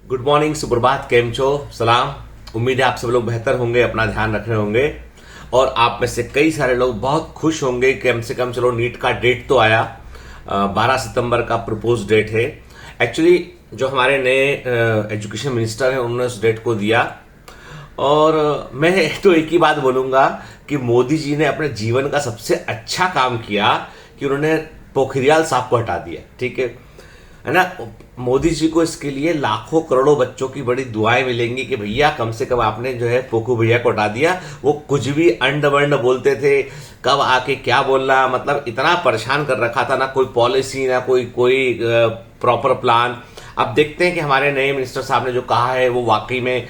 Good morning, सुप्रभात, केम छो, सलाम। उम्मीद है आप सब लोग बेहतर होंगे, अपना ध्यान रख रहे होंगे और आप में से कई सारे लोग बहुत खुश होंगे कि कम से कम चलो नीट का डेट तो आया। 12 सितंबर का प्रपोज डेट है। एक्चुअली जो हमारे नए एजुकेशन मिनिस्टर हैं उन्होंने उस डेट को दिया और मैं तो एक ही बात बोलूंगा कि मोदी जी ने अपने जीवन का सबसे अच्छा काम किया कि उन्होंने पोखरियाल साहब को हटा दिया। ठीक है ना। मोदी जी को इसके लिए लाखों करोड़ों बच्चों की बड़ी दुआएं मिलेंगी कि भैया कम से कम आपने जो है पोखू भैया को हटा दिया। वो कुछ भी अंड वंड बोलते थे, कब आके क्या बोलना, मतलब इतना परेशान कर रखा था, ना कोई पॉलिसी ना कोई प्रॉपर प्लान। अब देखते हैं कि हमारे नए मिनिस्टर साहब ने जो कहा है वो वाकई में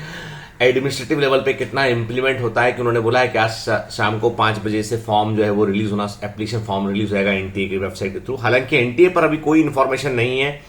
एडमिनिस्ट्रेटिव लेवल पे कितना इंप्लीमेंट होता है। कि उन्होंने बोला है कि आज शाम को 5 बजे से फॉर्म जो है वो रिलीज होना, एप्लीकेशन फॉर्म रिलीज होगा एनटीए की वेबसाइट के थ्रू। हालांकि एनटीए पर अभी कोई इन्फॉर्मेशन नहीं है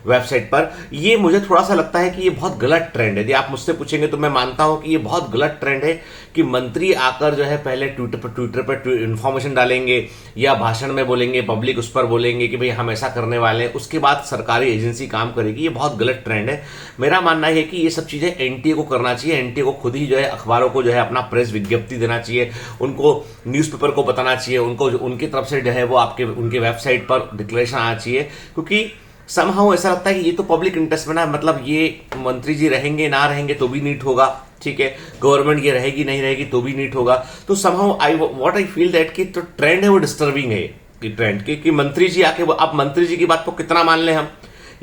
वेबसाइट पर। ये मुझे थोड़ा सा लगता है कि ये बहुत गलत ट्रेंड है। यदि आप मुझसे पूछेंगे तो मैं मानता हूं कि ये बहुत गलत ट्रेंड है कि मंत्री आकर जो है पहले ट्विटर पर इन्फॉर्मेशन डालेंगे या भाषण में बोलेंगे, पब्लिक उस पर बोलेंगे कि भाई हम ऐसा करने वाले हैं, उसके बाद सरकारी एजेंसी काम करेगी। ये बहुत गलत ट्रेंड है। मेरा मानना है कि ये सब चीजें एनटीए को करना चाहिए। एनटीए को खुद ही जो है अखबारों को जो है अपना प्रेस विज्ञप्ति देना चाहिए, उनको न्यूज़पेपर को बताना चाहिए, उनको उनकी तरफ से जो है वो उनके वेबसाइट पर डिक्लेरेशन आना चाहिए। क्योंकि समहाउ ऐसा लगता है कि ये तो पब्लिक इंटरेस्ट में ना, मतलब ये मंत्री जी रहेंगे ना रहेंगे तो भी नीट होगा। ठीक है, गवर्नमेंट ये रहेगी नहीं रहेगी तो भी नीट होगा। तो समहाउ आई फील दैट कि तो ट्रेंड है वो डिस्टर्बिंग है कि ट्रेंड कि मंत्री जी आके अब मंत्री जी की बात को कितना मान ले हम,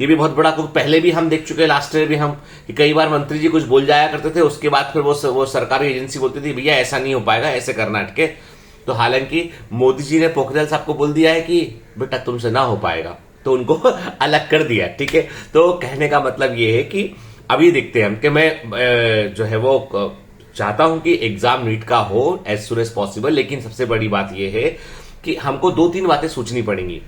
ये भी बहुत बड़ा। पहले भी हम देख चुके हैं, लास्ट ईयर भी हम, कि कई बार मंत्री जी कुछ बोल जाया करते थे, उसके बाद फिर वो सरकारी एजेंसी बोलती थी भैया ऐसा नहीं हो पाएगा, ऐसे करना हटके। तो हालांकि मोदी जी ने पोखरियाल साहब को बोल दिया है कि बेटा तुमसे ना हो पाएगा, तो उनको अलग कर दिया। ठीक है, तो कहने का मतलब ये है कि अभी देखते हैं हम कि मैं जो है वो चाहता हूं कि एग्जाम नीट का हो एज सुन एज पॉसिबल। लेकिन सबसे बड़ी बात यह है कि हमको 2-3 बातें सोचनी पड़ेंगी।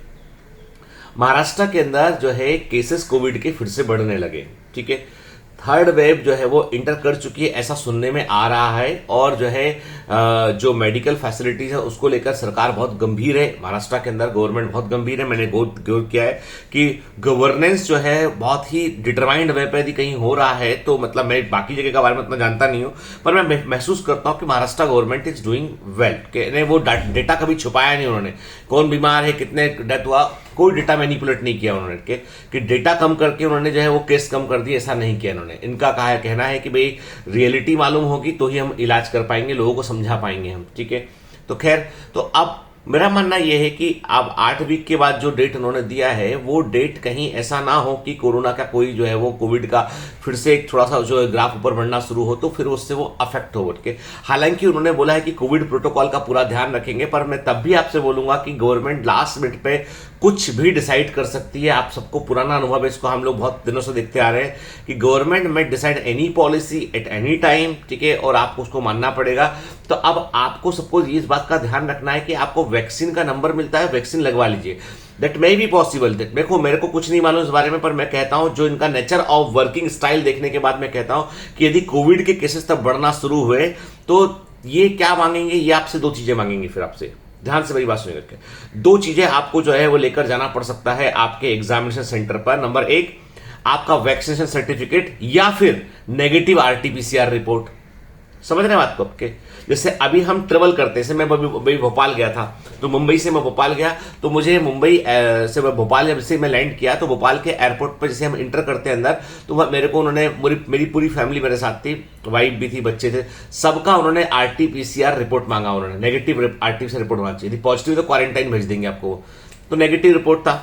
महाराष्ट्र के अंदर जो है केसेस कोविड के फिर से बढ़ने लगे। ठीक है, थर्ड वेव जो है वो इंटर कर चुकी है ऐसा सुनने में आ रहा है। और जो है जो मेडिकल फैसिलिटीज है उसको लेकर सरकार बहुत गंभीर है। महाराष्ट्र के अंदर गवर्नमेंट बहुत गंभीर है। मैंने गौर किया है कि गवर्नेंस जो है बहुत ही डिटरमाइंड वे पे यदि कहीं हो रहा है तो, मतलब मैं बाकी जगह के बारे में उतना जानता नहीं हूं, पर मैं महसूस करता हूं कि Maharashtra government is doing well. वो डेटा कभी छुपाया नहीं उन्होंने, कौन बीमार है, कितने डेथ हुआ, कोई डेटा मैनिपुलेट नहीं किया उन्होंने कि डेटा कम करके उन्होंने जो है वो केस कम कर दिए, ऐसा नहीं किया उन्होंने। इनका कहना है कि भाई रियलिटी मालूम होगी तो ही हम इलाज कर पाएंगे, लोगों को समझा पाएंगे हम। ठीक है, तो खैर, तो अब मेरा मानना यह है कि अब 8 वीक के बाद जो डेट उन्होंने दिया है वो डेट कहीं ऐसा ना हो कि कोरोना का कोई जो है वो कोविड का फिर से एक थोड़ा सा जो ग्राफ ऊपर बढ़ना शुरू हो तो फिर उससे वो अफेक्ट हो के। हालांकि उन्होंने बोला है कि कोविड प्रोटोकॉल का पूरा ध्यान रखेंगे, पर मैं तब भी आपसे बोलूंगा कि गवर्नमेंट लास्ट मिनट पे कुछ भी डिसाइड कर सकती है। आप सबको पुराना अनुभव है, इसको हम लोग बहुत दिनों से देखते आ रहे हैं कि गवर्नमेंट में decide any policy at any time. ठीक है, और आपको उसको मानना पड़ेगा। तो अब आपको सबको इस बात का ध्यान रखना है कि आपको वैक्सीन का नंबर मिलता है, वैक्सीन लगवा लीजिए। That may be possible. देखो, मेरे को कुछ नहीं मालूम इस बारे में, पर मैं कहता हूं जो इनका नेचर ऑफ वर्किंग स्टाइल देखने के बाद मैं कहता हूं कि यदि कोविड के केसेस तब बढ़ना शुरू हुए तो ये क्या मांगेंगे, ये आपसे 2 चीजें मांगेंगे। फिर आपसे ध्यान से मेरी बात सुनिए करके 2 चीजें आपको जो है वो लेकर जाना पड़ सकता है आपके एग्जामिनेशन सेंटर पर। नंबर 1, आपका वैक्सीनेशन सर्टिफिकेट या फिर नेगेटिव आरटीपीसीआर रिपोर्ट। समझ रहे हैं बात को आपके? जैसे अभी हम ट्रेवल करते हैं, जैसे मैं अभी भोपाल गया था, तो मुंबई से मैं भोपाल गया, तो मुझे मुंबई से भोपाल जब से मैं लैंड किया तो भोपाल के एयरपोर्ट पर जैसे हम इंटर करते हैं अंदर, तो मेरे को उन्होंने, मेरी पूरी फैमिली मेरे साथ थी, वाइफ भी थी, बच्चे थे, सबका उन्होंने आरटीपीसीआर रिपोर्ट मांगा। उन्होंने नेगेटिव आरटीपीसीआर रिपोर्ट मांगा चाहिए, पॉजिटिव तो क्वारंटाइन भेज देंगे आपको। तो नेगेटिव रिपोर्ट था,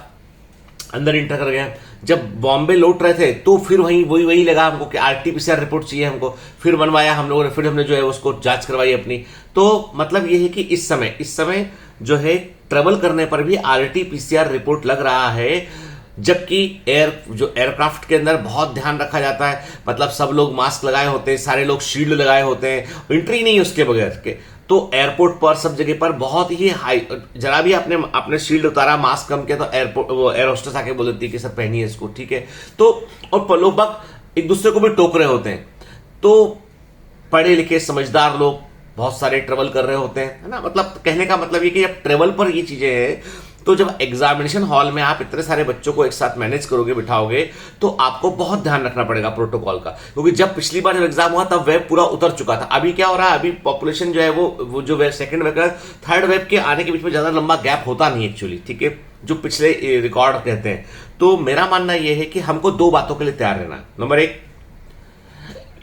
अंदर इंटर कर गया। जब बॉम्बे लौट रहे थे तो फिर वही लगा हमको कि आरटीपीसीआर रिपोर्ट चाहिए हमको, फिर बनवाया हम लोगों ने, फिर हमने जो है उसको जांच करवाई अपनी। तो मतलब ये है कि इस समय जो है ट्रेवल करने पर भी आरटीपीसीआर रिपोर्ट लग रहा है, जबकि एयरक्राफ्ट के अंदर बहुत ध्यान रखा जाता है। मतलब सब लोग मास्क लगाए होते हैं, सारे लोग शील्ड लगाए होते हैं, एंट्री नहीं है उसके बगैर के। तो एयरपोर्ट पर सब जगह पर बहुत ही हाई, जरा भी आपने शील्ड उतारा, मास्क कम किया तो वो एयर होस्टेस आके बोल देती है कि सर पहनिए इसको। ठीक है, तो और लोग बाग एक दूसरे को भी टोक रहे होते हैं। तो पढ़े लिखे समझदार लोग बहुत सारे ट्रेवल कर रहे होते हैं, है ना। मतलब कहने का मतलब ये कि जब ट्रेवल पर ये चीजें हैं तो जब एग्जामिनेशन हॉल में आप इतने सारे बच्चों को एक साथ मैनेज करोगे, बिठाओगे, तो आपको बहुत ध्यान रखना पड़ेगा प्रोटोकॉल का, क्योंकि जब पिछली बार जब एग्जाम हुआ तब वेब पूरा उतर चुका था। अभी क्या हो रहा है, अभी पॉपुलेशन जो है वो जो web second web third web के आने के बीच में ज्यादा लंबा गैप होता नहीं एक्चुअली, ठीक है, जो पिछले रिकॉर्ड कहते हैं। तो मेरा मानना यह है कि हमको दो बातों के लिए तैयार रहना है। नंबर एक,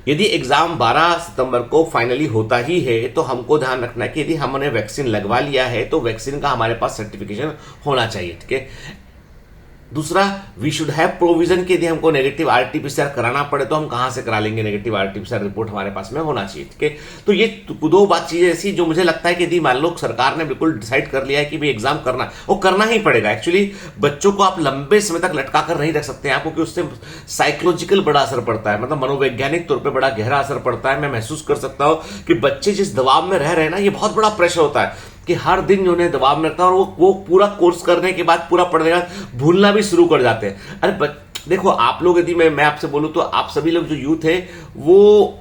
यदि एग्जाम 12 सितंबर को फाइनली होता ही है तो हमको ध्यान रखना है कि यदि हमने वैक्सीन लगवा लिया है तो वैक्सीन का हमारे पास सर्टिफिकेशन होना चाहिए, ठीक है। दूसरा, वी शुड हैव प्रोविजन कि यदि हमको नेगेटिव आरटीपीसीआर कराना पड़े तो हम कहां से करा लेंगे, नेगेटिव आरटीपीसीआर रिपोर्ट हमारे पास में होना चाहिए, ठीक है। तो ये दो बात चीजें ऐसी जो मुझे लगता है कि यदि मान लो सरकार ने बिल्कुल डिसाइड कर लिया है कि भाई एग्जाम करना, वो करना ही पड़ेगा। एक्चुअली बच्चों को आप लंबे समय तक लटका कर नहीं रख सकते हैं, क्योंकि उससे साइकोलॉजिकल बड़ा असर पड़ता है, मतलब मनोवैज्ञानिक तौर पर बड़ा गहरा असर पड़ता है। मैं महसूस कर सकता हूं कि बच्चे जिस दबाव में रह रहे हैं ना, ये बहुत बड़ा प्रेशर होता है कि हर दिन जो उन्हें दबाव में रखता है, और वो पूरा कोर्स करने के बाद, पूरा पढ़ने के बाद भूलना भी शुरू कर जाते हैं। अरे देखो, आप लोग यदि मैं आपसे बोलूं तो आप सभी लोग जो यूथ है वो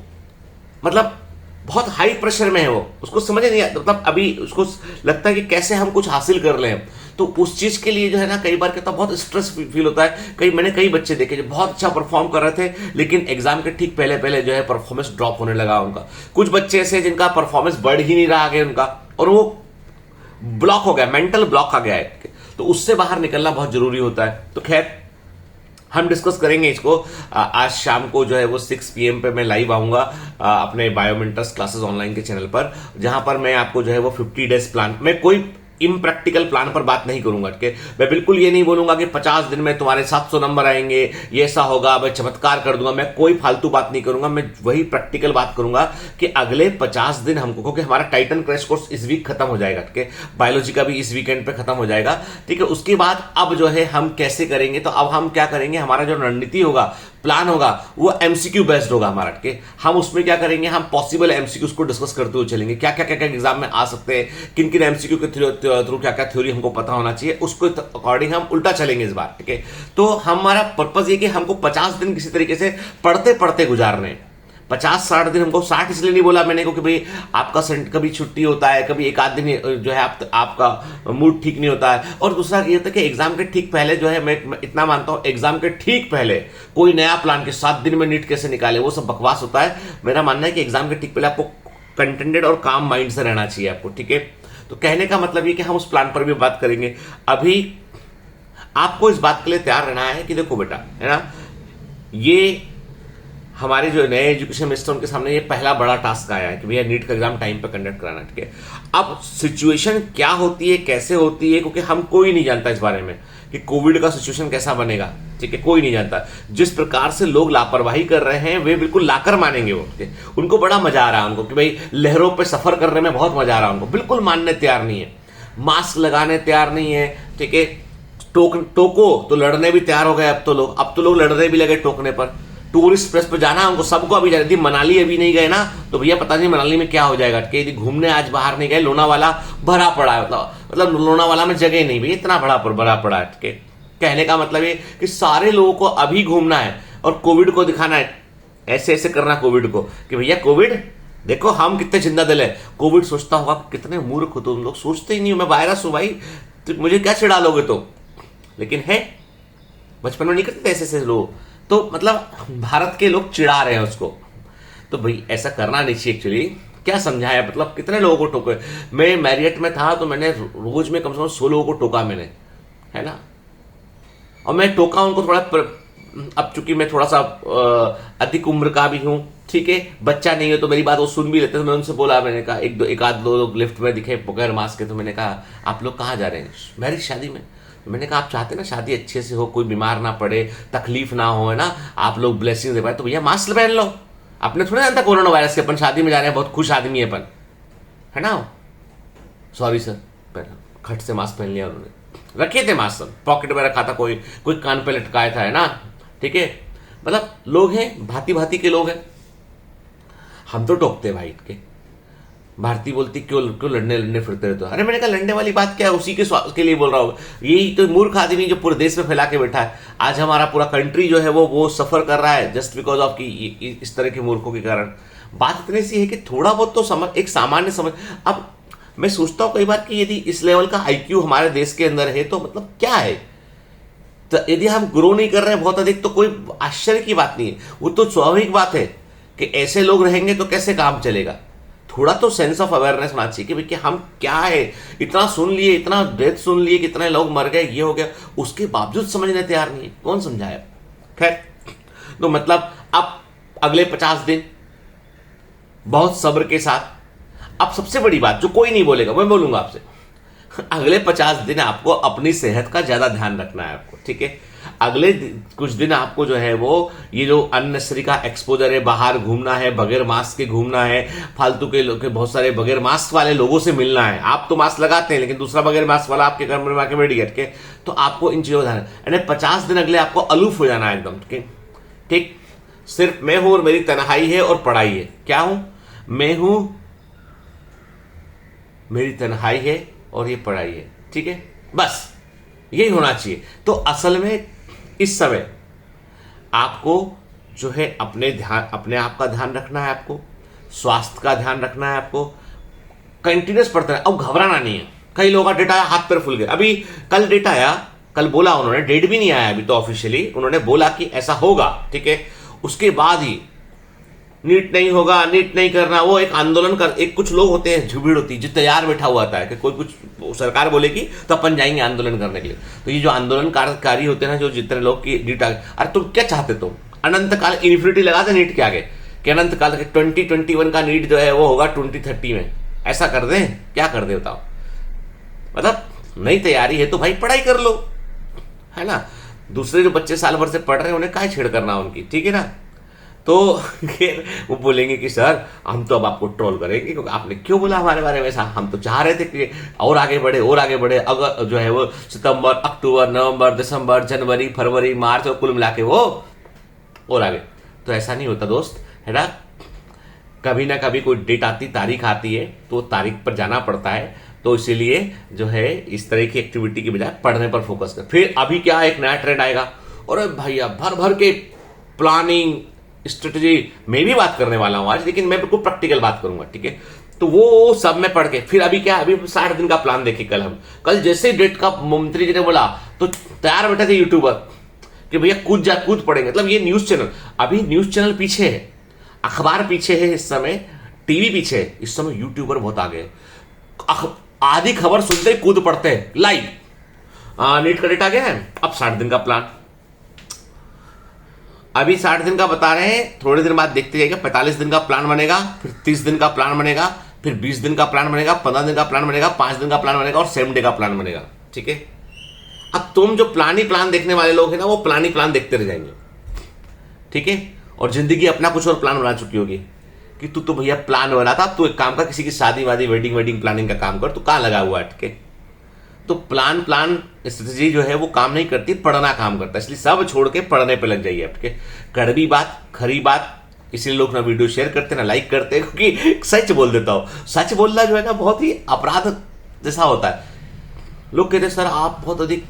मतलब बहुत हाई प्रेशर में है, वो उसको समझ नहीं आता, मतलब अभी उसको लगता है कि कैसे हम कुछ हासिल कर लें। तो उस चीज के लिए जो है ना, कई बार कहता बहुत स्ट्रेस फील होता है। मैंने कई बच्चे देखे जो बहुत अच्छा परफॉर्म कर रहे थे, लेकिन एग्जाम के ठीक पहले पहले जो है परफॉर्मेंस ड्रॉप होने लगा उनका। कुछ बच्चे ऐसे जिनका परफॉर्मेंस बढ़ ही नहीं रहा आगे उनका, और वो ब्लॉक हो गया, मेंटल ब्लॉक आ गया है। तो उससे बाहर निकलना बहुत जरूरी होता है। तो खैर, हम डिस्कस करेंगे इसको। आज शाम को जो है वो 6 PM पे मैं लाइव आऊंगा अपने बायोमेंटर्स क्लासेस ऑनलाइन के चैनल पर, जहां पर मैं आपको जो है वो 50 डेज प्लान, मैं कोई इम्प्रैक्टिकल प्लान पर बात नहीं करूंगा, ठीक है। मैं बिल्कुल ये नहीं बोलूंगा कि 50 दिन में तुम्हारे 700 नंबर आएंगे, ये ऐसा होगा, मैं चमत्कार कर दूंगा, मैं कोई फालतू बात नहीं करूंगा। मैं वही प्रैक्टिकल बात करूंगा कि अगले 50 दिन हमको, क्योंकि हमारा टाइटन क्रैश कोर्स इस वीक खत्म हो जाएगा, ठीक है, बायोलॉजी का भी इस वीकेंड पे खत्म हो जाएगा, ठीक है। उसके बाद अब जो है हम कैसे करेंगे, तो अब हम क्या करेंगे, हमारा जो रणनीति होगा, प्लान होगा, वो एमसीक्यू बेस्ड होगा हमारा, ठीक है। हम उसमें क्या करेंगे, हम पॉसिबल एमसीक्यूज को डिस्कस करते हुए चलेंगे, क्या क्या क्या क्या एग्जाम में आ सकते हैं, किन किन एमसीक्यू के थ्रू क्या क्या थ्योरी हमको पता होना चाहिए, उसको अकॉर्डिंग हम उल्टा चलेंगे इस बार, ठीक है। तो हमारा पर्पज ये कि हमको 50 दिन किसी तरीके से पढ़ते पढ़ते गुजारने हैं। 50-60 दिन, हमको 60 इसलिए नहीं बोला मैंने क्योंकि भाई आपका कभी छुट्टी होता है, कभी एक आध दिन जो है आपका मूड ठीक नहीं होता है। और दूसरा ये होता है कि एग्जाम के ठीक पहले जो है, मैं इतना मानता हूं, एग्जाम के ठीक पहले कोई नया प्लान के 7 दिन में नीट कैसे निकाले, वो सब बकवास होता है। मेरा मानना है कि एग्जाम के ठीक पहले आपको कंटेंटेड और काम माइंड से रहना चाहिए आपको, ठीक है। तो कहने का मतलब ये कि हम उस प्लान पर भी बात करेंगे। अभी आपको इस बात के लिए तैयार रहना है कि देखो बेटा, है ना, ये हमारे जो नए एजुकेशन मिनिस्टर उनके सामने ये पहला बड़ा टास्क आया है कि भैया नीट का एग्जाम टाइम पे कंडक्ट कराना, ठीक है। अब सिचुएशन क्या होती है, कैसे होती है, क्योंकि हम कोई नहीं जानता इस बारे में कि कोविड का सिचुएशन कैसा बनेगा, ठीक है, कोई नहीं जानता। जिस प्रकार से लोग लापरवाही कर रहे हैं वे बिल्कुल लाकर मानेंगे वो, ठीक है। उनको बड़ा मजा आ रहा है उनको कि भाई लहरों पे सफर करने में बहुत मजा आ रहा है उनको, बिल्कुल मानने तैयार नहीं है, मास्क लगाने तैयार नहीं है, ठीक है। टोको तो लड़ने भी तैयार हो गए अब तो लोग लड़ने भी लगे टोकने पर। टूरिस्ट प्लेस पर जाना उनको सबको अभी यदि मनाली अभी नहीं गए ना तो भैया पता नहीं मनाली में क्या हो जाएगा, कि यदि घूमने आज बाहर नहीं गए, लोनावाला भरा पड़ा है, मतलब लोनावाला में जगह नहीं भैया, इतना भरा पड़ा है, ठीक है। कहने का मतलब ये कि सारे लोगों को अभी घूमना है और कोविड को दिखाना है, ऐसे ऐसे करना कोविड को कि भैया कोविड देखो हम कितने जिंदा दिल है। कोविड सोचता होगा कितने मूर्ख हो तुम लोग, सोचते ही नहीं हो मैं वायरस हूं भाई, तो मुझे क्या चिढ़ा लोगे तो। लेकिन है बचपन में नहीं करते ऐसे ऐसे लोग, तो मतलब भारत के लोग चिढ़ा रहे हैं उसको। तो भाई ऐसा करना नहीं चाहिए एक्चुअली। क्या समझाया, मतलब कितने लोगों को टोके। मैं मैरियट में था तो मैंने रोज में कम से कम 100 लोगों को टोका मैंने, है ना। और मैं टोका उनको थोड़ा अब चूंकि मैं थोड़ा सा अधिक उम्र का भी हूं, ठीक है, बच्चा नहीं है तो मेरी बात वो सुन भी लेते। तो मैं उनसे बोला, मैंने कहा एक आध दो लोग लिफ्ट में दिखे बगैर मास्क के, तो मैंने कहा आप लोग कहाँ जा रहे हैं, मैरिज शादी में। मैंने कहा आप चाहते ना शादी अच्छे से हो, कोई बीमार ना पड़े, तकलीफ ना हो, है ना, आप लोग ब्लेसिंग दे पाए, तो भैया मास्क पहन लो। आपने थोड़ा जानता कोरोना वायरस के, अपन शादी में जा रहे हैं, बहुत खुश आदमी है अपन, है ना। सॉरी सर, पहला खट से मास्क पहन लिया उन्होंने, रखे थे मास्क सब पॉकेट में रखा था, कोई कान पे लटकाया था, है ना, ठीक है। मतलब लोग हैं, भांति भांति के लोग हैं। हम तो टोकते भाई के। भारती बोलती क्यों लड़ने फिरते रहते हो। अरे मैंने कहा लड़ने वाली बात क्या है, उसी के लिए बोल रहा हूँ। यही तो मूर्ख आदमी जो पूरे देश में फैला के बैठा है। आज हमारा पूरा कंट्री जो है वो सफर कर रहा है जस्ट बिकॉज ऑफ की इस तरह के मूर्खों के कारण। बात इतनी सी है कि थोड़ा बहुत तो समझ, एक सामान्य समझ। अब मैं सोचता हूं कई बार कि यदि इस लेवल का आईक्यू हमारे देश के अंदर है तो मतलब क्या है। तो यदि हम ग्रो नहीं कर रहे हैं बहुत अधिक तो कोई आश्चर्य की बात नहीं है, वो तो स्वाभाविक बात है कि ऐसे लोग रहेंगे तो कैसे काम चलेगा। थोड़ा तो सेंस ऑफ अवेयरनेस होना चाहिए कि भाई कि हम क्या है, इतना सुन लिए, इतना डेथ सुन लिए, कितने लोग मर गए, ये हो गया, उसके बावजूद समझने तैयार नहीं है, कौन समझाया। खैर, तो मतलब अब अगले 50 दिन बहुत सब्र के साथ, अब सबसे बड़ी बात जो कोई नहीं बोलेगा मैं बोलूंगा आपसे, अगले 50 दिन आपको अपनी सेहत का ज्यादा ध्यान रखना है आपको, ठीक है। अगले कुछ दिन आपको जो है वो ये जो अननेसेसरी का एक्सपोजर है, बाहर घूमना है, बगैर मास्क के घूमना है, फालतू के लोग, बहुत सारे बगैर मास्क वाले लोगों से मिलना है। आप तो मास्क लगाते हैं लेकिन दूसरा बगैर मास्क वाला आपके घर में आके बैठ गया, ठीक है। तो आपको इन चीजों का ध्यान, यानी 50 दिन अगले आपको अलूफ हो जाना है एकदम, ठीक। सिर्फ मैं हूं और मेरी तन्हाई है और पढ़ाई है। क्या हूं मैं? हूं, मेरी तन्हाई है और ये पढ़ाई है, ठीक है, बस यही होना चाहिए। तो असल में इस समय आपको जो है अपने आप का ध्यान रखना है, आपको स्वास्थ्य का ध्यान रखना है, आपको कंटिन्यूस पढ़ते रहे। अब घबराना नहीं है। कई लोगों का डेटा आया, हाथ पैर फूल गए। अभी कल डेटा आया, कल बोला उन्होंने, डेट भी नहीं आया अभी तो ऑफिशियली, उन्होंने बोला कि ऐसा होगा, ठीक है। उसके बाद ही नीट नहीं होगा, नीट नहीं करना, वो एक आंदोलन कर, एक कुछ लोग होते हैं, भीड़ होती है जो तैयार बैठा हुआ था कि कोई कुछ सरकार बोलेगी तो अपन जाएंगे आंदोलन करने के लिए। तो ये जो आंदोलनकारी होते हैं ना, जो जितने लोग की नीट आ गए, अरे तुम क्या चाहते, तुम अनंत काल इन्फिनिटी लगा दे नीट के आगे कि अनंत काल 2021 का नीट जो है वो होगा 2030 में, ऐसा कर दें? क्या कर दे बताओ। मतलब नई तैयारी है तो भाई पढ़ाई कर लो, है ना। दूसरे जो बच्चे साल भर से पढ़ रहे हैं उन्हें काय छेड़ करना उनकी, ठीक है ना। तो वो बोलेंगे कि सर हम तो अब आपको ट्रोल करेंगे क्योंकि आपने क्यों बोला हमारे बारे में ऐसा, हम तो चाह रहे थे कि और आगे बढ़े और आगे बढ़े। अगर जो है वो सितंबर, अक्टूबर, नवंबर, दिसंबर, जनवरी, फरवरी, मार्च और कुल मिला के वो और आगे। तो ऐसा नहीं होता दोस्त, है ना। कभी ना कभी कोई डेट आती, तारीख आती है तो तारीख पर जाना पड़ता है। तो इसीलिए जो है इस तरह की एक्टिविटी की बजाय पढ़ने पर फोकस कर। फिर अभी क्या एक नया ट्रेंड आएगा, और भैया भर भर के प्लानिंग स्ट्रेटेजी मैं भी बात करने वाला हूं आज, लेकिन मैं बिल्कुल प्रैक्टिकल बात करूंगा, ठीक है। तो वो सब में पढ़ के फिर अभी क्या, अभी 60 दिन का प्लान देखे कल जैसे डेट का मंत्री जी ने बोला तो तैयार बैठे थे यूट्यूबर कि भैया कूद पड़ेंगे। मतलब ये न्यूज चैनल, अभी न्यूज चैनल पीछे है, अखबार पीछे है, इस समय टीवी पीछे है, इस समय यूट्यूबर बहुत आगे। आधी खबर सुनते ही कूद पड़ते हैं लाइव। नीट का डेट आ गया है, अब 60 दिन का प्लान, अभी 60 दिन का बता रहे हैं, थोड़े दिन बाद देखते जाइएगा 45 दिन का प्लान बनेगा, फिर 30 दिन का प्लान बनेगा, फिर 20 दिन का प्लान बनेगा, 15 दिन का प्लान बनेगा, 5 दिन का प्लान बनेगा और 7 डे का प्लान बनेगा, ठीक है। अब तुम जो प्लान ही प्लान देखने वाले लोग हैं ना, वो प्लान ही प्लान देखते रह जाएंगे, ठीक है। और जिंदगी अपना कुछ और प्लान बना चुकी होगी कि तू तो भैया प्लान बना था, तू एक काम कर, किसी की शादी वादी वेडिंग प्लानिंग का काम कर, तू कहां लगा हुआ है, ठीक है। तो प्लान स्ट्रेटेजी जो है वो काम नहीं करती, पढ़ना काम करता है। इसलिए सब छोड़ के पढ़ने पे लग जाइए, ठीक है। कड़वी बात, खरी बात, इसलिए लोग ना वीडियो शेयर करते ना लाइक करते, क्योंकि सच बोल देता हूं। सच बोलना जो है ना बहुत ही अपराध जैसा होता है। लोग कहते सर आप बहुत अधिक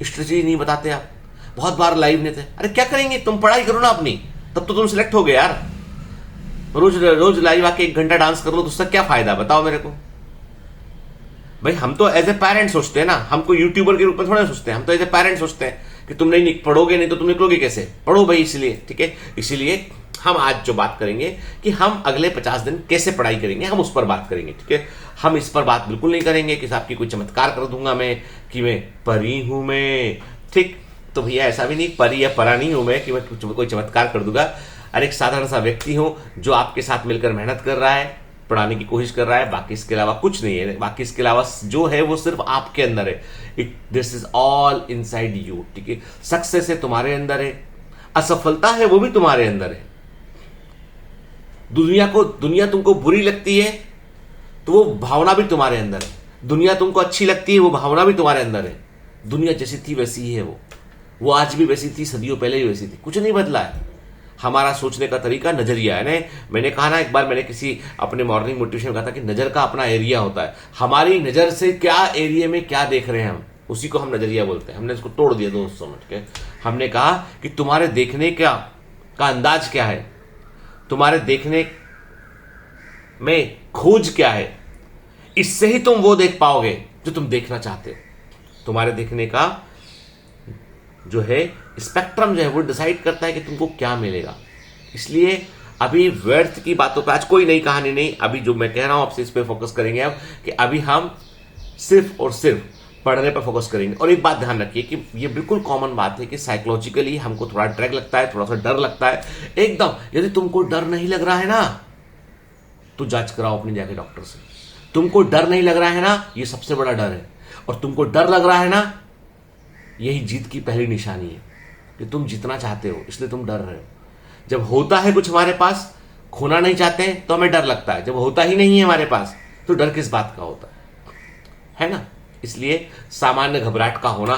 स्ट्रेटेजी नहीं बताते, आप बहुत बार लाइव नहीं थे। अरे क्या करेंगे, तुम पढ़ाई करो ना अपनी, तब तो तुम सिलेक्ट हो गए यार। रोज लाइव आके 1 घंटा डांस कर लो तो उसका क्या फायदा, बताओ मेरे को। भाई हम तो एज ए पेरेंट सोचते हैं ना, हमको यूट्यूबर के रूप में थोड़ा सोचते हैं, हम तो एज ए पेरेंट सोचते हैं कि तुम नहीं पढ़ोगे, नहीं तो तुम निकलोगे कैसे, पढ़ो भाई। इसलिए ठीक है, इसीलिए हम आज जो बात करेंगे कि हम अगले 50 दिन कैसे पढ़ाई करेंगे, हम उस पर बात करेंगे, ठीक है। हम इस पर बात बिल्कुल नहीं करेंगे कि साहब की कोई चमत्कार कर दूंगा मैं, कि मैं परी हूं मैं, ठीक। तो भैया ऐसा भी नहीं, परी या परा नहीं हूं मैं कि मैं कोई चमत्कार कर दूंगा। अरे एक साधारण सा व्यक्ति हूं जो आपके साथ मिलकर मेहनत कर रहा है, पढ़ाने की कोशिश कर रहा है, बाकी इसके अलावा कुछ नहीं है। बाकी इसके अलावा जो है वो सिर्फ आपके अंदर है। This is all inside you, ठीक है। सक्सेस है तुम्हारे अंदर है, असफलता है वो भी तुम्हारे अंदर है। दुनिया तुमको बुरी लगती है तो वो भावना भी तुम्हारे अंदर है। दुनिया तुमको अच्छी लगती है, वो भावना भी तुम्हारे अंदर है। दुनिया जैसी थी वैसी ही है वो आज भी वैसी थी, सदियों पहले भी वैसी थी, कुछ नहीं बदला है। हमारा सोचने का तरीका, नजरिया है। मैंने कहा ना, एक बार मैंने किसी अपने मॉर्निंग मोटिवेशन में कहा था कि नजर का अपना एरिया होता है। हमारी नजर से क्या एरिया में क्या देख रहे हैं हम, उसी को हम नजरिया बोलते हैं। हमने इसको तोड़ दिया दोस्तों समझ के। हमने कहा कि तुम्हारे देखने का अंदाज क्या है, तुम्हारे देखने में खोज क्या है, इससे ही तुम वो देख पाओगे जो तुम देखना चाहते हो। तुम्हारे देखने का जो है स्पेक्ट्रम जो है वो डिसाइड करता है कि तुमको क्या मिलेगा। इसलिए अभी व्यर्थ की बातों पे आज कोई नई कहानी नहीं, अभी जो मैं कह रहा हूं आपसे इस पे फोकस करेंगे अब कि अभी हम सिर्फ और सिर्फ पढ़ने पर फोकस करेंगे। और एक बात ध्यान रखिए कि ये बिल्कुल कॉमन बात है कि साइकोलॉजिकली हमको थोड़ा ड्रैग लगता है, थोड़ा सा डर लगता है एकदम। यदि तुमको डर नहीं लग रहा है ना तो जांच कराओ अपनी जाके डॉक्टर से। तुमको डर नहीं लग रहा है ना, ये सबसे बड़ा डर है। और तुमको डर लग रहा है ना, यही जीत की पहली निशानी है कि तुम जीतना चाहते हो, इसलिए तुम डर रहे हो। जब होता है कुछ हमारे पास, खोना नहीं चाहते हैं तो हमें डर लगता है। जब होता ही नहीं है हमारे पास तो डर किस बात का होता है ना। इसलिए सामान्य घबराहट का होना,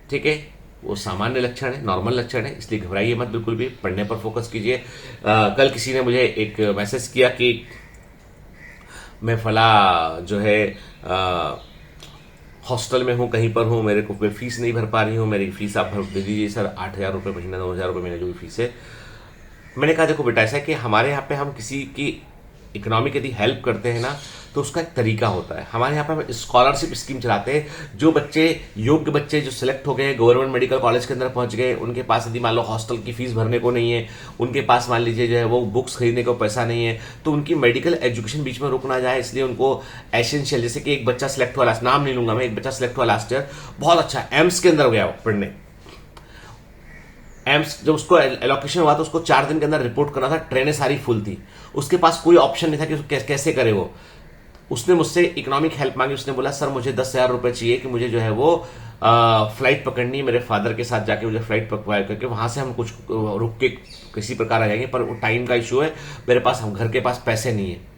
ठीक है, वो सामान्य लक्षण है, नॉर्मल लक्षण है, इसलिए घबराइए मत बिल्कुल भी, पढ़ने पर फोकस कीजिए। कल किसी ने मुझे एक मैसेज किया कि मैं फला जो है हॉस्टल में हूं, कहीं पर हूं, मेरे को मैं फीस नहीं भर पा रही हूं, मेरी फीस आप भर दे दीजिए सर, 8,000 रुपये महीना, 9,000 रुपये महीना जो भी फीस है। मैंने कहा देखो बेटा, ऐसा है कि हमारे यहाँ पे हम किसी की इकोनॉमिक यदि हेल्प करते हैं ना तो उसका एक तरीका होता है। हमारे यहाँ पे हम स्कॉलरशिप स्कीम चलाते हैं। जो बच्चे, योग्य बच्चे जो सिलेक्ट हो गए, गवर्नमेंट मेडिकल कॉलेज के अंदर पहुंच गए, उनके पास यदि मान लो हॉस्टल की फीस भरने को नहीं है, उनके पास मान लीजिए जो है वो बुक्स खरीदने को पैसा नहीं है, तो उनकी मेडिकल एजुकेशन बीच में रुक ना जाए, इसलिए उनको एसेंशियल, जैसे कि एक बच्चा सिलेक्ट हुआ, नाम नहीं लूंगा मैं, एक बच्चा सिलेक्ट हुआ लास्ट ईयर, बहुत अच्छा एम्स के अंदर गया पढ़ने। एम्स जब उसको एलोकेशन हुआ तो उसको 4 दिन के अंदर रिपोर्ट करना था, ट्रेनें सारी फुल थी, उसके पास कोई ऑप्शन नहीं था कि उसको कैसे करे वो। उसने मुझसे इकोनॉमिक हेल्प मांगी, उसने बोला सर मुझे 10,000 रुपए चाहिए कि मुझे जो है वो फ्लाइट पकड़नी है, मेरे फादर के साथ जाके मुझे फ्लाइट पकड़ा करके वहां से हम कुछ रुक के किसी प्रकार आ जाएंगे, पर वो टाइम का इशू है, मेरे पास, हम घर के पास पैसे नहीं है।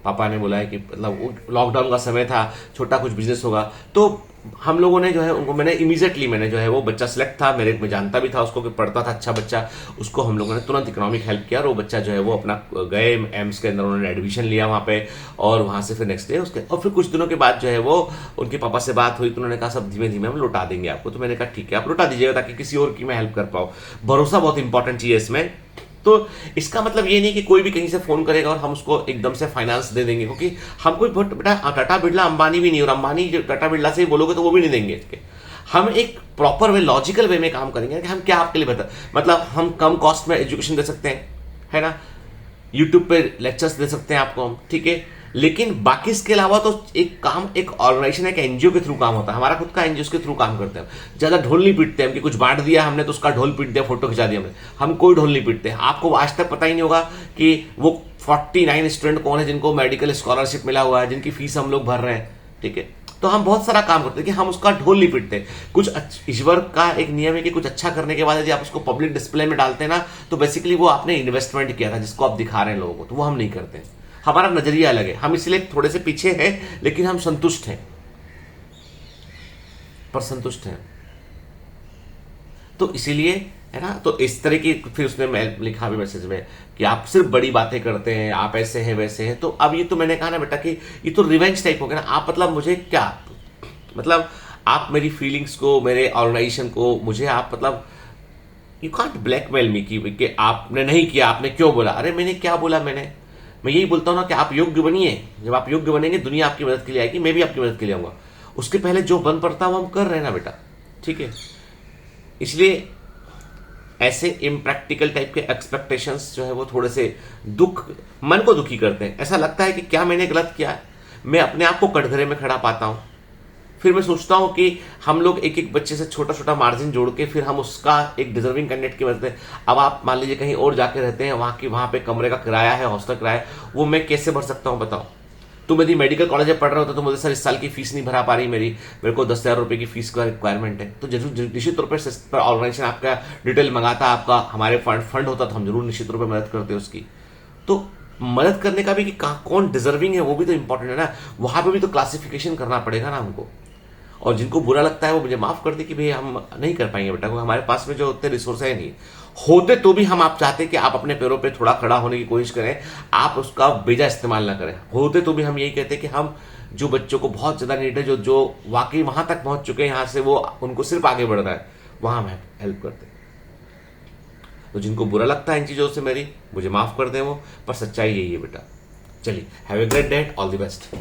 पापा ने बोला है कि मतलब लॉकडाउन का समय था, छोटा कुछ बिजनेस होगा, तो हम लोगों ने जो है उनको, मैंने इमीडिएटली, मैंने जो है वो बच्चा सिलेक्ट था, मेरे मैं जानता भी था उसको कि पढ़ता था अच्छा बच्चा, उसको हम लोगों ने तुरंत इकोनॉमिक हेल्प किया और वो बच्चा जो है वो अपना गए एम्स के अंदर, उन्होंने एडमिशन लिया वहां पे, और वहां से फिर नेक्स्ट डे उसके, और फिर कुछ दिनों के बाद जो है वो उनके पापा से बात हुई तो उन्होंने कहा सब धीमे धीमे हम लौटा देंगे आपको। तो मैंने कहा ठीक है आप लौटा दीजिएगा ताकि किसी और की मैं हेल्प कर पाऊँ। भरोसा बहुत इंपॉर्टेंट चीज है इसमें। तो इसका मतलब ये नहीं कि कोई भी कहीं से फोन करेगा और हम उसको एकदम से फाइनेंस दे देंगे, क्योंकि हम कोई बेटा टाटा बिरला अंबानी भी नहीं, और अंबानी जो टाटा बिरला से ही बोलोगे तो वो भी नहीं देंगे। हम एक प्रॉपर वे, लॉजिकल वे में काम करेंगे कि हम क्या आपके लिए बेहतर, मतलब हम कम कॉस्ट में एजुकेशन दे सकते हैं, है ना, यूट्यूब पे लेक्चर्स दे सकते हैं आपको हम, ठीक है, लेकिन बाकी इसके अलावा तो एक काम, एक ऑर्गेनाइजेशन, एक एनजीओ के थ्रू काम होता है। हमारा खुद का एनजीओ के थ्रू काम करते हैं। ज्यादा ढोल नहीं पीटते हम कि कुछ बांट दिया हमने तो उसका ढोल पीट दिया, फोटो खिंचा दिया हमने, हम कोई ढोल नहीं पीटते। आपको आज तक पता ही नहीं होगा कि वो 49 स्टूडेंट कौन है जिनको मेडिकल स्कॉलरशिप मिला हुआ है, जिनकी फीस हम लोग भर रहे हैं, ठीक है। तो हम बहुत सारा काम करते हैं कि हम उसका ढोल नहीं पीटते। कुछ ईश्वर का एक नियम है कि कुछ अच्छा करने के बाद यदि आप उसको पब्लिक डिस्प्ले में डालते हैं ना, तो बेसिकली वो आपने इन्वेस्टमेंट किया था जिसको आप दिखा रहे हैं लोगों को, तो वो हम नहीं करते। हमारा नजरिया अलग है, हम इसलिए थोड़े से पीछे हैं, लेकिन हम संतुष्ट हैं, पर संतुष्ट हैं। तो इसीलिए, है ना, तो इस तरह की फिर उसने मैं लिखा भी मैसेज में कि आप सिर्फ बड़ी बातें करते हैं, आप ऐसे हैं वैसे हैं। तो अब ये तो मैंने कहा ना बेटा कि ये तो रिवेंज टाइप हो गया ना। आप मतलब मुझे क्या, मतलब आप मेरी फीलिंग्स को, मेरे ऑर्गेनाइजेशन को, मुझे आप मतलब यू कांट ब्लैकमेल मी कि आपने नहीं किया, आपने क्यों बोला। अरे मैंने क्या बोला, मैं यही बोलता हूं ना कि आप योग्य बनिए। जब आप योग्य बनेंगे दुनिया आपकी मदद के लिए आएगी, मैं भी आपकी मदद के लिए आऊंगा। उसके पहले जो बन पड़ता वो हम कर रहे हैं ना बेटा, ठीक है। इसलिए ऐसे इम्प्रैक्टिकल टाइप के एक्सपेक्टेशंस जो है वो थोड़े से मन को दुखी करते हैं। ऐसा लगता है कि क्या मैंने गलत किया है, मैं अपने आप को कटघरे में खड़ा पाता हूं। फिर मैं सोचता हूं कि हम लोग एक एक बच्चे से छोटा छोटा मार्जिन जोड़ के फिर हम उसका एक डिजर्विंग कैंडिडेट की मदद। अब आप मान लीजिए कहीं और जाके रहते हैं, वहां पे कमरे का किराया है, हॉस्टल किराया, वो मैं कैसे भर सकता हूं बताओ। तुम यदि मेडिकल कॉलेज में पढ़ रहे हो तो मुझे सर इस साल की फीस नहीं भरा पा रही, मेरे को 10,000 रुपए की फीस का रिक्वायरमेंट है, तो जरूर निश्चित रूप पर ऑर्गेनाइजेशन आपका डिटेल मंगाता, आपका हमारे फंड होता तो हम जरूर निश्चित रूप से मदद करते उसकी। तो मदद करने का भी कि कौन डिजर्विंग है वो भी तो इंपॉर्टेंट है ना, वहां पे भी तो क्लासिफिकेशन करना पड़ेगा ना हमको। और जिनको बुरा लगता है वो मुझे माफ कर दे कि भाई हम नहीं कर पाएंगे बेटा, क्योंकि हमारे पास में जो उतने रिसोर्स है नहीं होते, तो भी हम आप चाहते हैं कि आप अपने पैरों पे थोड़ा खड़ा होने की कोशिश करें, आप उसका बेजा इस्तेमाल ना करें। होते तो भी हम यही कहते हैं कि हम जो बच्चों को बहुत ज्यादा नीड है, जो वाकई वहां तक पहुंच चुके हैं, यहां से वो उनको सिर्फ आगे बढ़ना है, वहां हम हेल्प करते हैं। तो जिनको बुरा लगता है इन चीजों से मेरी, मुझे माफ कर दें वो, पर सच्चाई यही है बेटा। चलिए, have a great day, all the best.